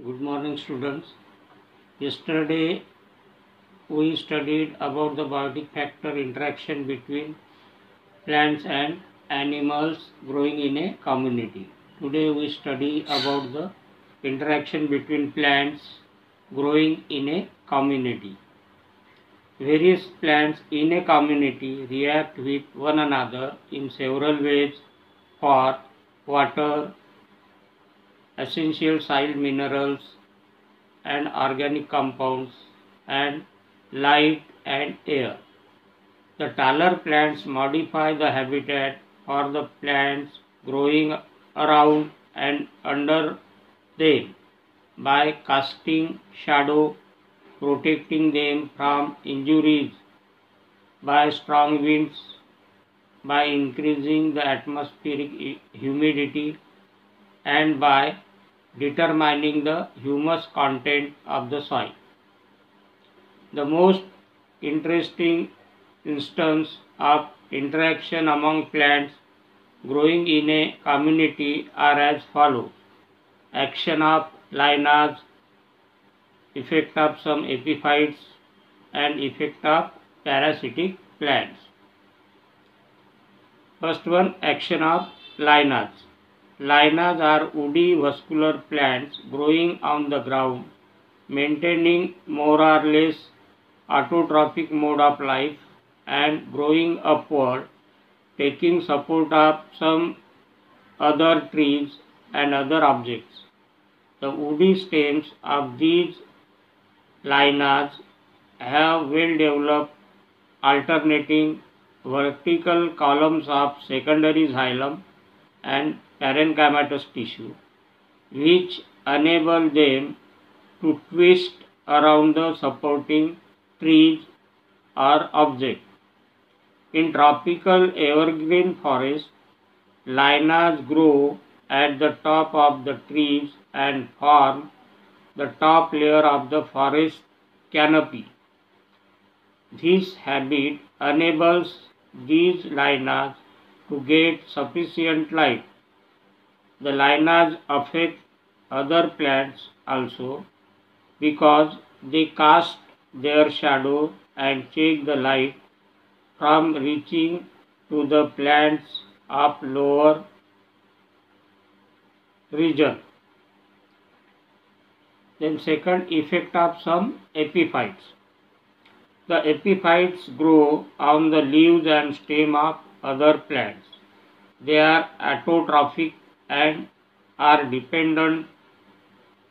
Good morning, students. Yesterday we studied about the biotic factor interaction between plants and animals growing in a community. Today we study about the interaction between plants growing in a community. Various plants in a community react with one another in several ways for water, essential soil minerals, and organic compounds, and light and air. The taller plants modify the habitat for the plants growing around and under them by casting shadow, protecting them from injuries by strong winds, by increasing the atmospheric humidity, and by determining the humus content of the soil. The most interesting instance of interaction among plants growing in a community are as follows: action of lineage, effect of some epiphytes, and effect of parasitic plants. First one, action of lineage. Lianas are woody vascular plants growing on the ground, maintaining more or less autotrophic mode of life and growing upward, taking support of some other trees and other objects. The woody stems of these lianas have well developed alternating vertical columns of secondary xylem and parenchymatous tissue, which enable them to twist around the supporting trees or objects. In tropical evergreen forest, lianas grow at the top of the trees and form the top layer of the forest canopy. This habit enables these lianas to get sufficient light. The lianas affect other plants also because they cast their shadow and check the light from reaching to the plants of lower region. Then second, effect of some epiphytes. The epiphytes grow on the leaves and stem of other plants. They are autotrophic and are dependent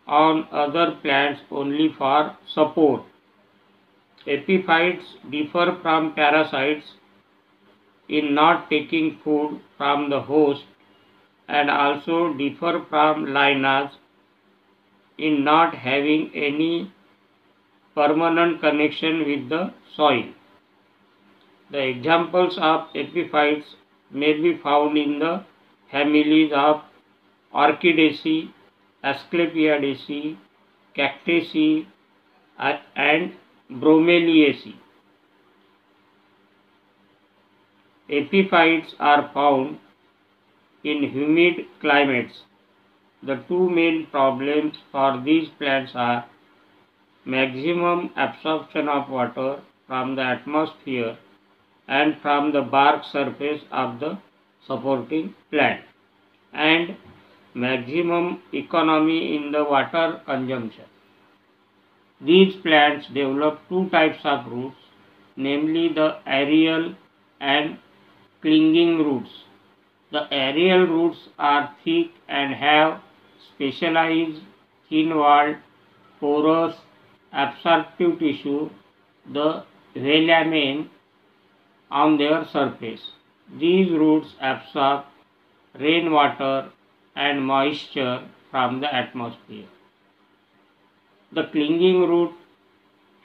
on other plants only for support. Epiphytes differ from parasites in not taking food from the host and also differ from lianas in not having any permanent connection with the soil. The examples of epiphytes may be found in the families of Orchidaceae, Asclepiadaceae, Cactaceae, and Bromeliaceae. Epiphytes are found in humid climates. The two main problems for these plants are maximum absorption of water from the atmosphere and from the bark surface of the supporting plant, and maximum economy in the water consumption. These plants develop two types of roots, namely the aerial and clinging roots. The aerial roots are thick and have specialized thin-walled, porous, absorptive tissue, the velamen, on their surface. These roots absorb rainwater and moisture from the atmosphere. The clinging root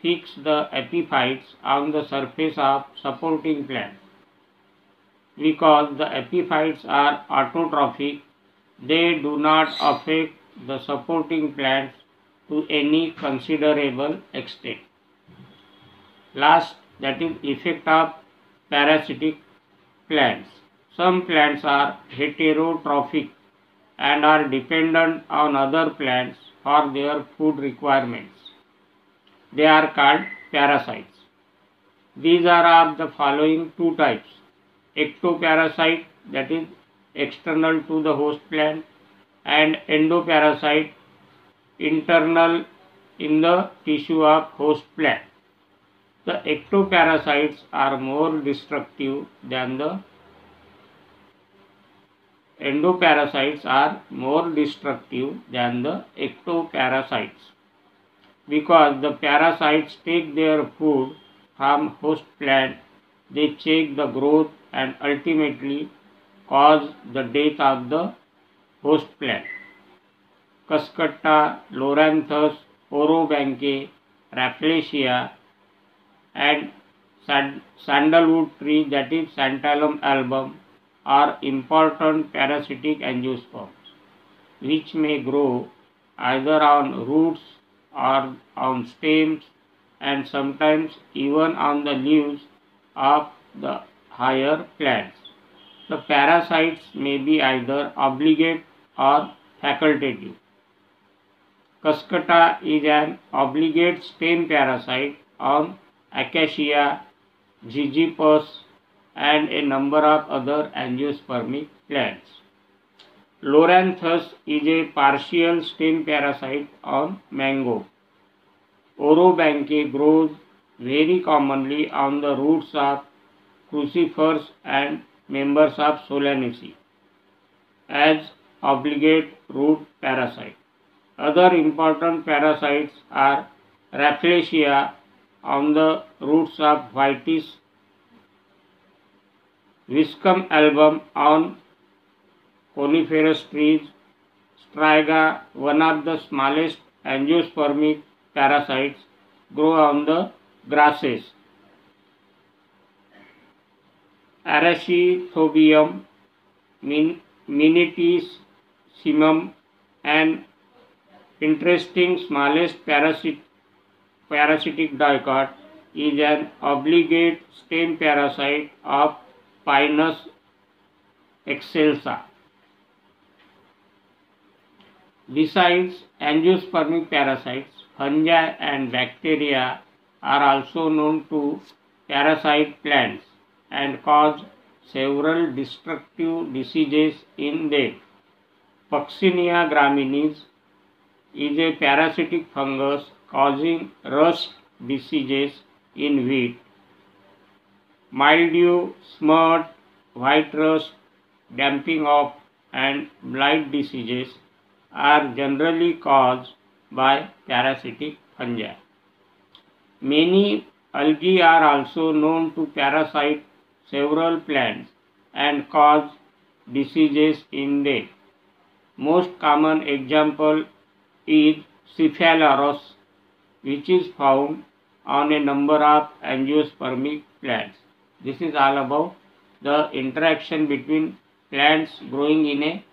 fix the epiphytes on the surface of supporting plants. Because the epiphytes are autotrophic, they do not affect the supporting plants to any considerable extent. Last, that is effect of parasitic plants. Some plants are heterotrophic and are dependent on other plants for their food requirements. They are called parasites. These are of the following two types: ectoparasite, that is external to the host plant, and endoparasite, internal in the tissue of host plant. The ectoparasites are more destructive than the ectoparasites because the parasites take their food from host plant, they check the growth and ultimately cause the death of the host plant. Cuscuta, Loranthus, Orobanche, Rafflesia, and sandalwood tree, that is Santalum album, are important parasitic angiosperms which may grow either on roots or on stems and sometimes even on the leaves of the higher plants. The parasites may be either obligate or facultative. Cuscuta is an obligate stem parasite on Acacia, Ziziphus, and a number of other angiospermic plants. Loranthus is a partial stem parasite on mango. Orobanche grows very commonly on the roots of crucifers and members of Solanaceae as obligate root parasite. Other important parasites are Rafflesia on the roots of Vitis, Viscum album on coniferous trees, Striga, one of the smallest angiospermic parasites, grow on the grasses. Arachidothobium, Minitissimum, an interesting smallest parasitic dicot, is an obligate stem parasite of Pinus excelsa. Besides angiospermic parasites, fungi and bacteria are also known to parasite plants and cause several destructive diseases in them. Puccinia graminis is a parasitic fungus causing rust diseases in wheat. Mildew, smut, white rust, damping off, and blight diseases are generally caused by parasitic fungi. Many algae are also known to parasite several plants and cause diseases in them. Most common example is Cephalaris, which is found on a number of angiospermic plants. This is all about the interaction between plants growing in a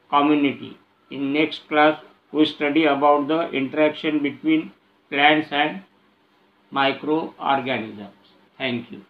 community. In next class, we study about the interaction between plants and microorganisms. Thank you.